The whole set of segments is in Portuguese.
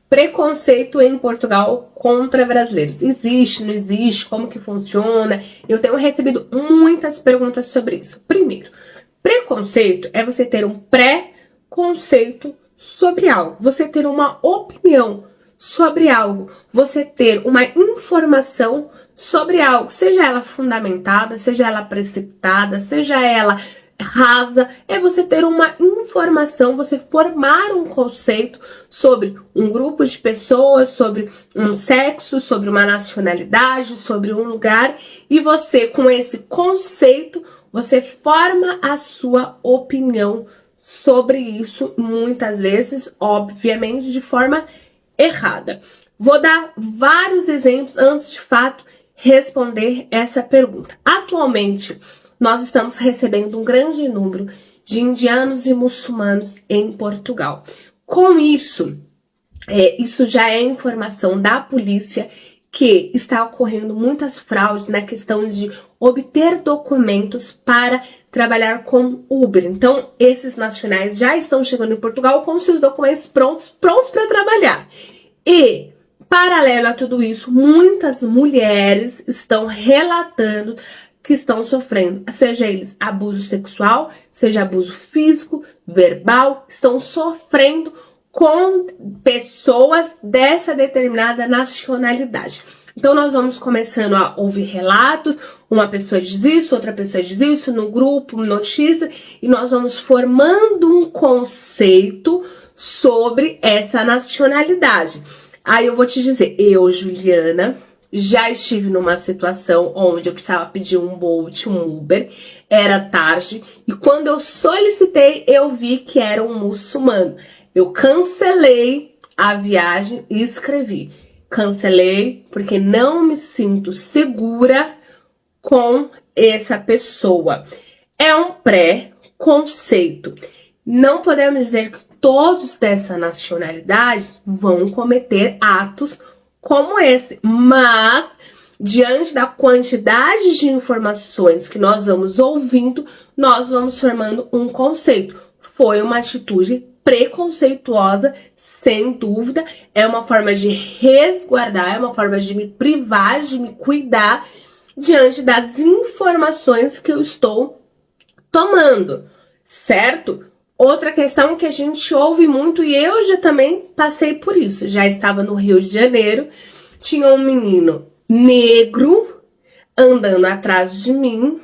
Preconceito em Portugal contra brasileiros. Existe, não existe? Como que funciona? Eu tenho recebido muitas perguntas sobre isso. Primeiro, preconceito é você ter um pré-conceito sobre algo. Você ter uma opinião sobre algo. Você ter uma informação sobre algo. Seja ela fundamentada, seja ela precipitada, seja ela rasa, é você ter uma informação, você formar um conceito sobre um grupo de pessoas, sobre um sexo, sobre uma nacionalidade, sobre um lugar, e você, com esse conceito, você forma a sua opinião sobre isso, muitas vezes, obviamente, de forma errada. Vou dar vários exemplos antes de fato responder essa pergunta. Atualmente, nós estamos recebendo um grande número de indianos e muçulmanos em Portugal. Com isso, isso já é informação da polícia que está ocorrendo muitas fraudes na questão de obter documentos para trabalhar com Uber. Então, esses nacionais já estão chegando em Portugal com seus documentos prontos para trabalhar. E, paralelo a tudo isso, muitas mulheres estão relatando que estão sofrendo, seja eles abuso sexual, seja abuso físico, verbal, estão sofrendo com pessoas dessa determinada nacionalidade. Então nós vamos começando a ouvir relatos, uma pessoa diz isso, outra pessoa diz isso, no grupo, notícia, e nós vamos formando um conceito sobre essa nacionalidade. Aí eu vou te dizer, eu, Juliana, já estive numa situação onde eu precisava pedir um Bolt, um Uber, era tarde, e quando eu solicitei, eu vi que era um muçulmano. Eu cancelei a viagem e escrevi. Cancelei porque não me sinto segura com essa pessoa. É um pré-conceito. Não podemos dizer que todos dessa nacionalidade vão cometer atos como esse, mas diante da quantidade de informações que nós vamos ouvindo, nós vamos formando um conceito. Foi uma atitude preconceituosa, sem dúvida, é uma forma de resguardar, é uma forma de me privar, de me cuidar diante das informações que eu estou tomando, certo? Outra questão que a gente ouve muito, e eu já também passei por isso, já estava no Rio de Janeiro, tinha um menino negro andando atrás de mim,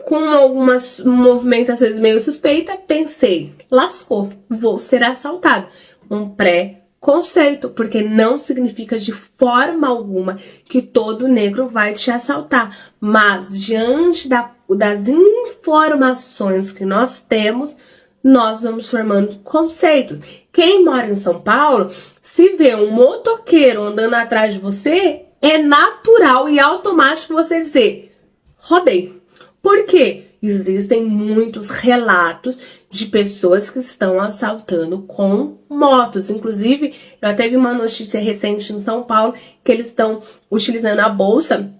com algumas movimentações meio suspeitas, pensei, lascou, vou ser assaltado. Um pré-conceito, porque não significa de forma alguma que todo negro vai te assaltar, mas diante das informações que nós temos, nós vamos formando conceitos. Quem mora em São Paulo, se vê um motoqueiro andando atrás de você, é natural e automático você dizer, rodei. Por quê? Existem muitos relatos de pessoas que estão assaltando com motos. Inclusive, eu até vi uma notícia recente em São Paulo que eles estão utilizando a bolsa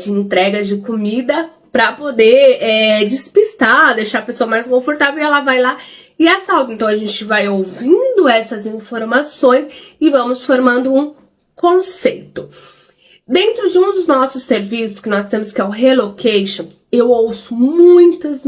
de entrega de comida para poder despistar, deixar a pessoa mais confortável, e ela vai lá e assalta. Então a gente vai ouvindo essas informações e vamos formando um conceito. Dentro de um dos nossos serviços que nós temos, que é o Relocation, eu ouço muitas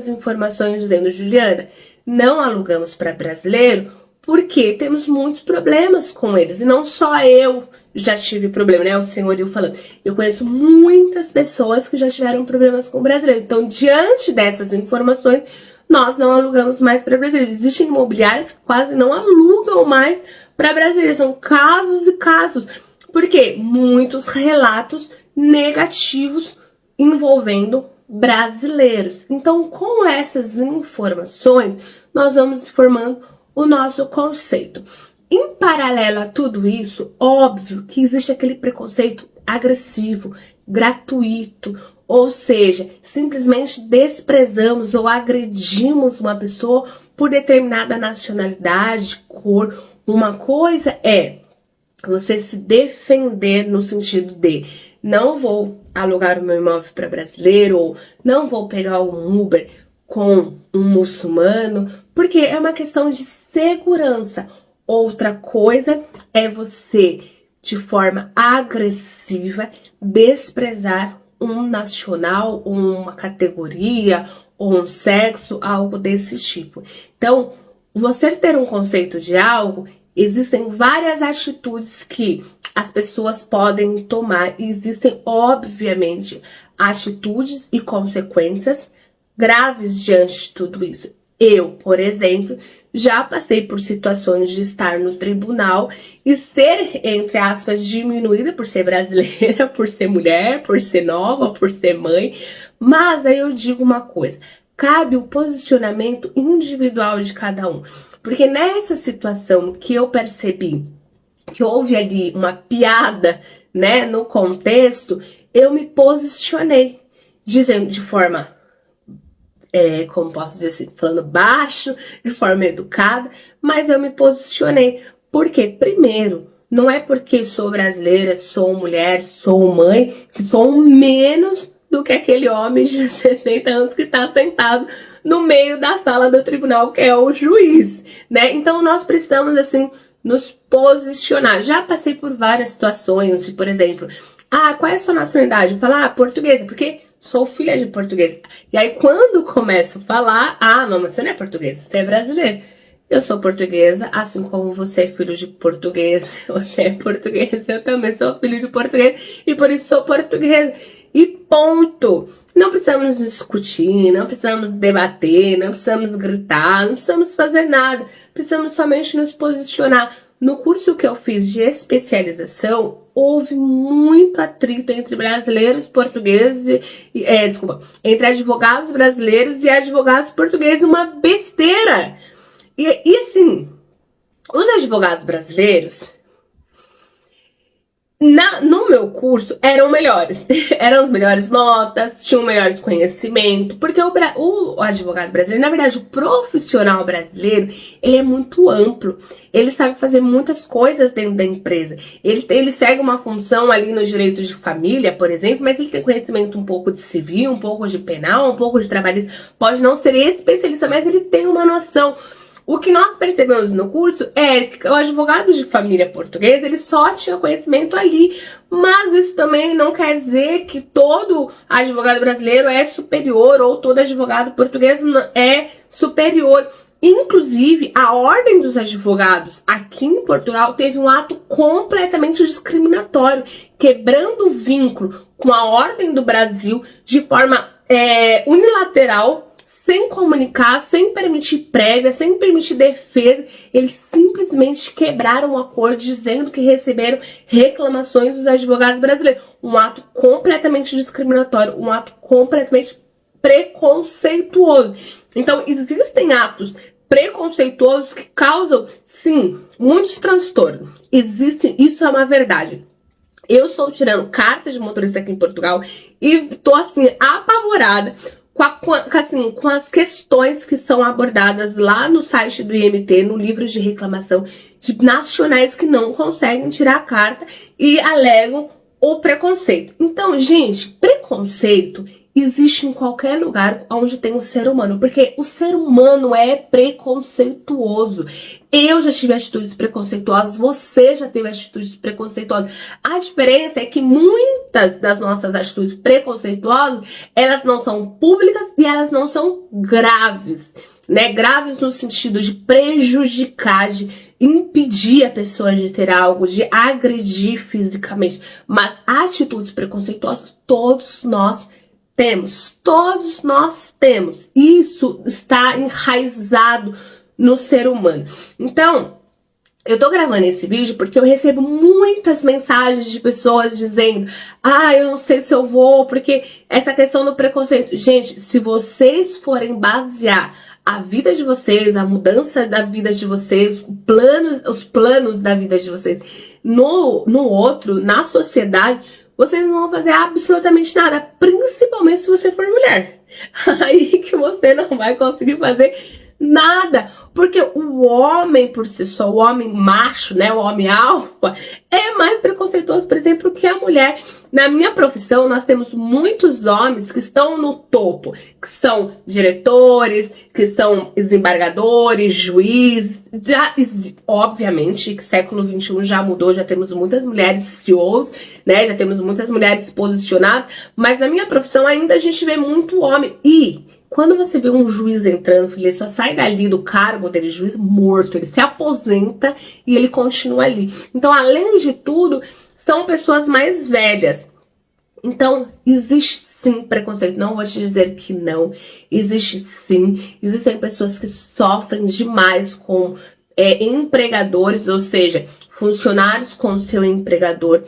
informações dizendo, Juliana, não alugamos para brasileiro porque temos muitos problemas com eles. E não só eu já tive problema, né? O senhorio falando. Eu conheço muitas pessoas que já tiveram problemas com brasileiro. Então, diante dessas informações, nós não alugamos mais para brasileiros. Existem imobiliárias que quase não alugam mais para brasileiros. São casos e casos. Por quê? Muitos relatos negativos envolvendo brasileiros. Então, com essas informações, nós vamos formando o nosso conceito. Em paralelo a tudo isso, óbvio que existe aquele preconceito agressivo, gratuito, ou seja, simplesmente desprezamos ou agredimos uma pessoa por determinada nacionalidade, cor. Uma coisa é você se defender no sentido de não vou alugar o meu imóvel para brasileiro, ou não vou pegar um Uber com um muçulmano, porque é uma questão de segurança. Outra coisa é você, de forma agressiva, desprezar um nacional, uma categoria, ou um sexo, algo desse tipo. Então, você ter um conceito de algo, existem várias atitudes que as pessoas podem tomar. E existem, obviamente, atitudes e consequências graves diante de tudo isso. Eu, por exemplo, já passei por situações de estar no tribunal e ser, entre aspas, diminuída por ser brasileira, por ser mulher, por ser nova, por ser mãe. Mas aí eu digo uma coisa, cabe o posicionamento individual de cada um. Porque nessa situação que eu percebi que houve ali uma piada, né, no contexto, eu me posicionei, dizendo de forma, como posso dizer assim, falando baixo, de forma educada, mas eu me posicionei. Porque, primeiro, não é porque sou brasileira, sou mulher, sou mãe, que sou menos do que aquele homem de 60 anos que está sentado no meio da sala do tribunal, que é o juiz, né? Então, nós precisamos, assim, nos posicionar. Já passei por várias situações, por exemplo, qual é a sua nacionalidade? Eu falo, portuguesa, porque sou filha de portuguesa. E aí, quando começo a falar, não, mas você não é portuguesa, você é brasileira. Eu sou portuguesa, assim como você é filho de português, você é portuguesa, eu também sou filho de português, e por isso sou portuguesa. E ponto. Não precisamos discutir, não precisamos debater, não precisamos gritar, não precisamos fazer nada. Precisamos somente nos posicionar. No curso que eu fiz de especialização, houve muito atrito entre brasileiros, portugueses, entre advogados brasileiros e advogados portugueses, uma besteira. E assim, os advogados brasileiros, no meu curso, eram melhores. Eram as melhores notas, tinham melhores conhecimento, porque o advogado brasileiro, na verdade, o profissional brasileiro, ele é muito amplo. Ele sabe fazer muitas coisas dentro da empresa. Ele segue uma função ali nos direitos de família, por exemplo, mas ele tem conhecimento um pouco de civil, um pouco de penal, um pouco de trabalhista. Pode não ser especialista, mas ele tem uma noção. O que nós percebemos no curso é que o advogado de família português, ele só tinha conhecimento ali, mas isso também não quer dizer que todo advogado brasileiro é superior ou todo advogado português é superior. Inclusive, a Ordem dos Advogados aqui em Portugal teve um ato completamente discriminatório, quebrando o vínculo com a Ordem do Brasil de forma unilateral, sem comunicar, sem permitir prévia, sem permitir defesa. Eles simplesmente quebraram o acordo dizendo que receberam reclamações dos advogados brasileiros. Um ato completamente discriminatório, um ato completamente preconceituoso. Então, existem atos preconceituosos que causam, sim, muitos transtornos. Isso é uma verdade. Eu estou tirando carta de motorista aqui em Portugal e estou, assim, apavorada com as questões que são abordadas lá no site do IMT, no livro de reclamação, de nacionais que não conseguem tirar a carta e alegam o preconceito. Então, gente, preconceito existe em qualquer lugar onde tem um ser humano, porque o ser humano é preconceituoso. Eu já tive atitudes preconceituosas, você já teve atitudes preconceituosas. A diferença é que muitas das nossas atitudes preconceituosas, elas não são públicas e elas não são graves, né? Graves no sentido de prejudicar, de impedir a pessoa de ter algo, de agredir fisicamente. Mas atitudes preconceituosas, todos nós temos. Isso está enraizado no ser humano. Então, eu tô gravando esse vídeo porque eu recebo muitas mensagens de pessoas dizendo: eu não sei se eu vou, porque essa questão do preconceito. Gente, se vocês forem basear a vida de vocês, a mudança da vida de vocês, os planos da vida de vocês no outro, na sociedade, vocês não vão fazer absolutamente nada, principalmente se você for mulher. Aí que você não vai conseguir fazer Nada, porque o homem por si só, o homem macho, né, o homem alfa, é mais preconceituoso, por exemplo, que a mulher. Na minha profissão, nós temos muitos homens que estão no topo, que são diretores, que são desembargadores, juízes. Já, obviamente que século XXI já mudou, já temos muitas mulheres CEOs, né, já temos muitas mulheres posicionadas, mas na minha profissão ainda a gente vê muito homem. E quando você vê um juiz entrando, filho, ele só sai dali do cargo dele, juiz morto, ele se aposenta e ele continua ali. Então, além de tudo, são pessoas mais velhas. Então, existe sim preconceito. Não vou te dizer que não. Existe sim. Existem pessoas que sofrem demais com empregadores, ou seja, funcionários com seu empregador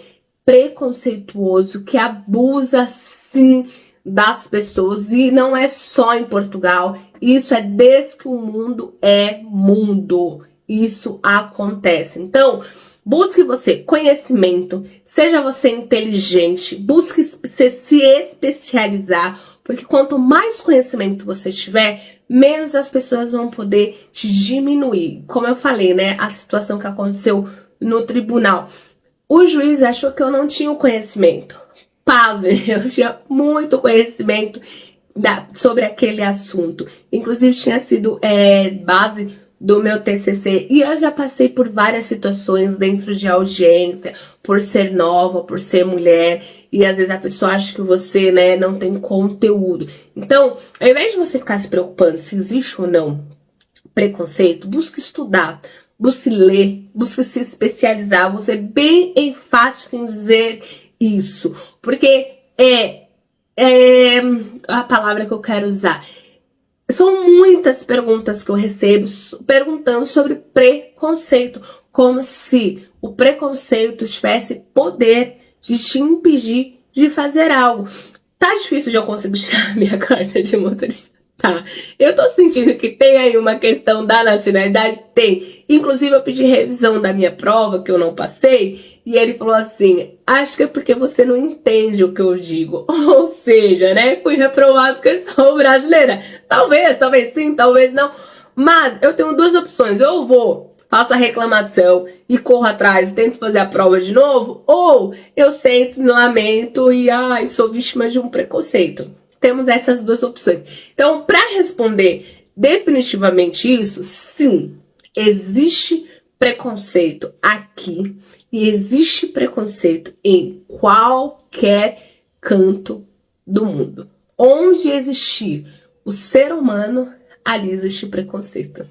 preconceituoso, que abusa sim das pessoas, e não é só em Portugal, isso é desde que o mundo é mundo, isso acontece. Então, busque você conhecimento, seja você inteligente, busque se especializar, porque quanto mais conhecimento você tiver, menos as pessoas vão poder te diminuir. Como eu falei, né, a situação que aconteceu no tribunal. O juiz achou que eu não tinha o conhecimento. Pasmem, eu tinha muito conhecimento sobre aquele assunto. Inclusive, tinha sido base do meu TCC. E eu já passei por várias situações dentro de audiência, por ser nova, por ser mulher. E às vezes a pessoa acha que você, né, não tem conteúdo. Então, ao invés de você ficar se preocupando se existe ou não preconceito, busque estudar. Busque ler, busque se especializar. Vou ser bem enfático em dizer isso, porque é a palavra que eu quero usar. São muitas perguntas que eu recebo perguntando sobre preconceito, como se o preconceito tivesse poder de te impedir de fazer algo. Tá difícil de eu conseguir tirar minha carta de motorista. Tá, eu tô sentindo que tem aí uma questão da nacionalidade, tem. Inclusive eu pedi revisão da minha prova, que eu não passei, e ele falou assim, acho que é porque você não entende o que eu digo. Ou seja, né, fui reprovado porque sou brasileira. Talvez sim, talvez não. Mas eu tenho duas opções, eu faço a reclamação e corro atrás, tento fazer a prova de novo, ou eu sento, me lamento e sou vítima de um preconceito. Temos essas duas opções. Então, para responder definitivamente isso, sim, existe preconceito aqui e existe preconceito em qualquer canto do mundo. Onde existir o ser humano, ali existe preconceito.